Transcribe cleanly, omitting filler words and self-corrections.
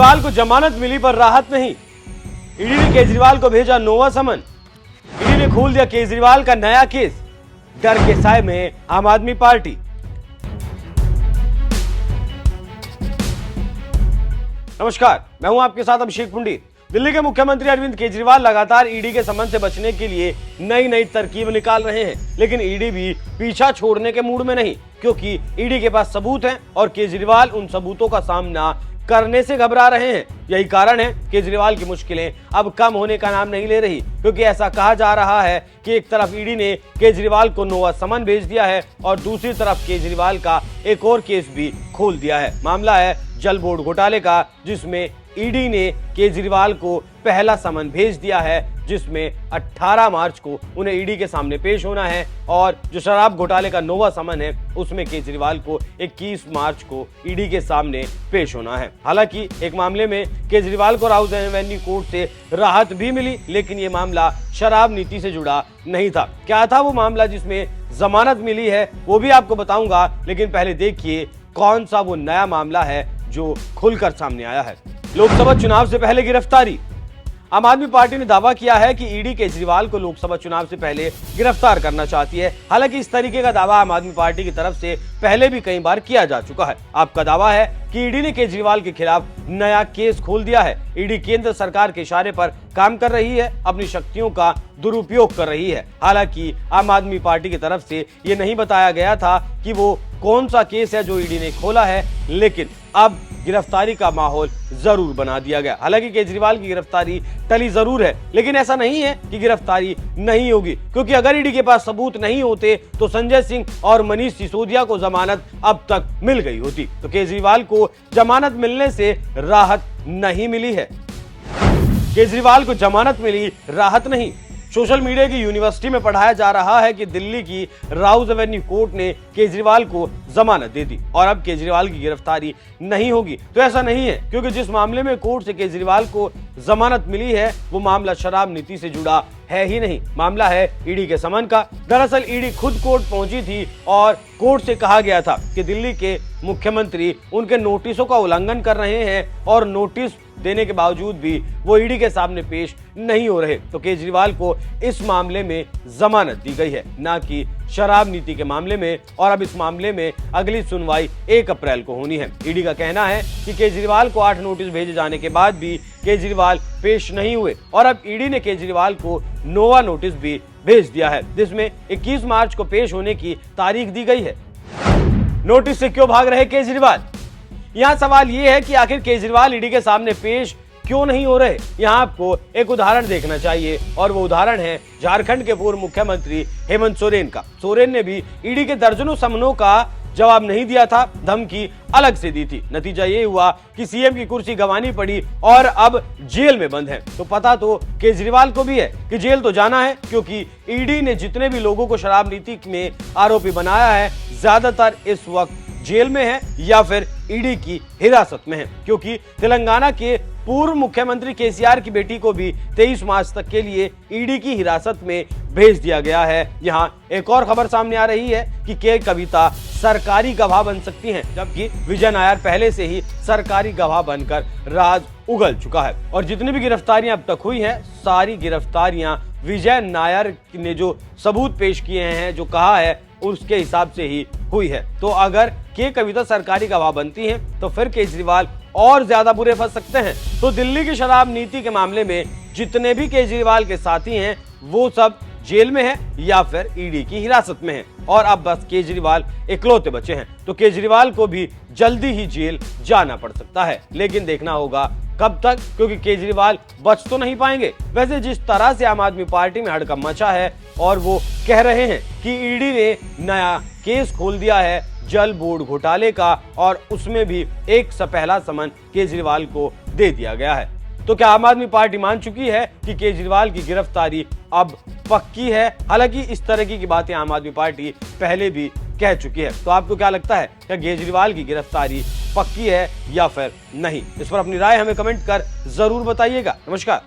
केजरीवाल को जमानत मिली पर राहत नहीं। ईडी ने केजरीवाल को भेजा नोवा समन। ईडी ने खोल दिया केजरीवाल का नया केस। डर के साए में आम आदमी पार्टी। नमस्कार, मैं हूं आपके साथ अभिषेक पुंडीर। दिल्ली के मुख्यमंत्री अरविंद केजरीवाल लगातार ईडी के समन से बचने के लिए नई नई तरकीब निकाल रहे हैं, लेकिन ईडी भी पीछा छोड़ने के मूड में नहीं, क्योंकि ईडी के पास सबूत हैं और केजरीवाल उन सबूतों का सामना करने से घबरा रहे हैं। यही कारण है केजरीवाल की मुश्किलें अब कम होने का नाम नहीं ले रही, क्योंकि ऐसा कहा जा रहा है कि एक तरफ ईडी ने केजरीवाल को नोवा समन भेज दिया है और दूसरी तरफ केजरीवाल का एक और केस भी खोल दिया है। मामला है जल बोर्ड घोटाले का, जिसमें ईडी ने केजरीवाल को पहला समन भेज दिया है, जिसमें 18 मार्च को उन्हें ईडी के सामने पेश होना है, और जो शराब घोटाले का नोवा समन है उसमें केजरीवाल को 21 मार्च को ईडी के सामने पेश होना है। हालांकि एक मामले में केजरीवाल को राउज एवेन्यू कोर्ट से राहत भी मिली, लेकिन ये मामला शराब नीति से जुड़ा नहीं था। क्या था वो मामला जिसमें जमानत मिली है, वो भी आपको बताऊंगा, लेकिन पहले देखिए कौन सा वो नया मामला है जो खुलकर सामने आया है। लोकसभा चुनाव से पहले गिरफ्तारी। आम आदमी पार्टी ने दावा किया है कि ईडी केजरीवाल को लोकसभा चुनाव से पहले गिरफ्तार करना चाहती है। हालांकि इस तरीके का दावा आम आदमी पार्टी की तरफ से पहले भी कई बार किया जा चुका है। आपका दावा है कि ईडी ने केजरीवाल के खिलाफ नया केस खोल दिया है। ईडी केंद्र सरकार के इशारे पर काम कर रही है, अपनी शक्तियों का दुरुपयोग कर रही है। हालांकि आम आदमी पार्टी की तरफ से ये नहीं बताया गया था कि वो कौन सा केस है जो ईडी ने खोला है, लेकिन अब गिरफ्तारी का माहौल जरूर बना दिया गया। हालांकि केजरीवाल की गिरफ्तारी टली जरूर है, लेकिन ऐसा नहीं है कि गिरफ्तारी नहीं होगी, क्योंकि अगर ईडी के पास सबूत नहीं होते तो संजय सिंह और मनीष सिसोदिया को जमानत अब तक मिल गई होती। तो केजरीवाल को जमानत मिलने से राहत नहीं मिली है। केजरीवाल को जमानत मिली, राहत नहीं। सोशल मीडिया की यूनिवर्सिटी में पढ़ाया जा रहा है कि दिल्ली की राउज एवेन्यू कोर्ट ने केजरीवाल को जमानत दे दी और अब केजरीवाल की गिरफ्तारी नहीं होगी। तो ऐसा नहीं है, क्योंकि जिस मामले में कोर्ट से केजरीवाल को जमानत मिली है वो मामला शराब नीति से जुड़ा है ही नहीं। मामला है ईडी के समन का। दरअसल ईडी खुद कोर्ट पहुंची थी और कोर्ट से कहा गया था कि दिल्ली के मुख्यमंत्री उनके नोटिसों का उल्लंघन कर रहे हैं और नोटिस देने के बावजूद भी वो ईडी के सामने पेश नहीं हो रहे। तो केजरीवाल को इस मामले में जमानत दी गई है, ना कि शराब नीति के मामले में। और अब इस मामले में अगली सुनवाई 1 अप्रैल को होनी है। ईडी का कहना है कि केजरीवाल को 8 नोटिस भेजे जाने के बाद भी केजरीवाल पेश नहीं हुए और अब ईडी ने केजरीवाल को नोवा नोटिस भी भेज दिया है, जिसमें 21 मार्च को पेश होने की तारीख दी गई है। नोटिस से क्यों भाग रहे केजरीवाल? यहाँ सवाल ये है कि आखिर केजरीवाल ईडी के सामने पेश क्यों नहीं हो रहे। यहाँ आपको एक उदाहरण देखना चाहिए, और वो उदाहरण है झारखंड के पूर्व मुख्यमंत्री हेमंत सोरेन का। सोरेन ने भी ईडी के दर्जनों समनों का जवाब नहीं दिया था, धमकी अलग से दी थी। नतीजा ये हुआ कि सीएम की कुर्सी गंवानी पड़ी और अब जेल में बंद है। तो पता तो केजरीवाल को भी है कि जेल तो जाना है, क्योंकि ईडी ने जितने भी लोगों को शराब नीति में आरोपी बनाया है, ज्यादातर इस वक्त जेल में है या फिर ईडी की हिरासत में है। क्योंकि तेलंगाना के पूर्व मुख्यमंत्री केसीआर की बेटी को भी 23 मार्च तक के लिए ईडी की हिरासत में भेज दिया गया है। यहाँ एक और खबर सामने आ रही है कि के कविता सरकारी गवाह बन सकती हैं, जबकि विजय नायर पहले से ही सरकारी गवाह बनकर राज उगल चुका है। और जितनी भी गिरफ्तारियां अब तक हुई हैं, सारी गिरफ्तारियां विजय नायर ने जो सबूत पेश किए हैं, जो कहा है, उसके हिसाब से ही हुई है। तो अगर के कविता सरकारी गवाह बनती हैं तो फिर केजरीवाल और ज्यादा बुरे फंस सकते हैं। तो दिल्ली की शराब नीति के मामले में जितने भी केजरीवाल के साथी हैं वो सब जेल में है या फिर ईडी की हिरासत में है, और अब बस केजरीवाल इकलौते बचे हैं। तो केजरीवाल को भी जल्दी ही जेल जाना पड़ सकता है, लेकिन देखना होगा कब तक, क्योंकि केजरीवाल बच तो नहीं पाएंगे। वैसे जिस तरह से आम आदमी पार्टी में हड़कंप मचा है और वो कह रहे हैं कि ईडी ने नया केस खोल दिया है जल बोर्ड घोटाले का, और उसमें भी एक सा पहला समन केजरीवाल को दे दिया गया है। तो क्या आम आदमी पार्टी मान चुकी है कि केजरीवाल की गिरफ्तारी अब पक्की है? हालांकि इस तरह की बातें आम आदमी पार्टी पहले भी कह चुकी है। तो आपको क्या लगता है, क्या केजरीवाल की गिरफ्तारी पक्की है या फिर नहीं? इस पर अपनी राय हमें कमेंट कर जरूर बताइएगा। नमस्कार।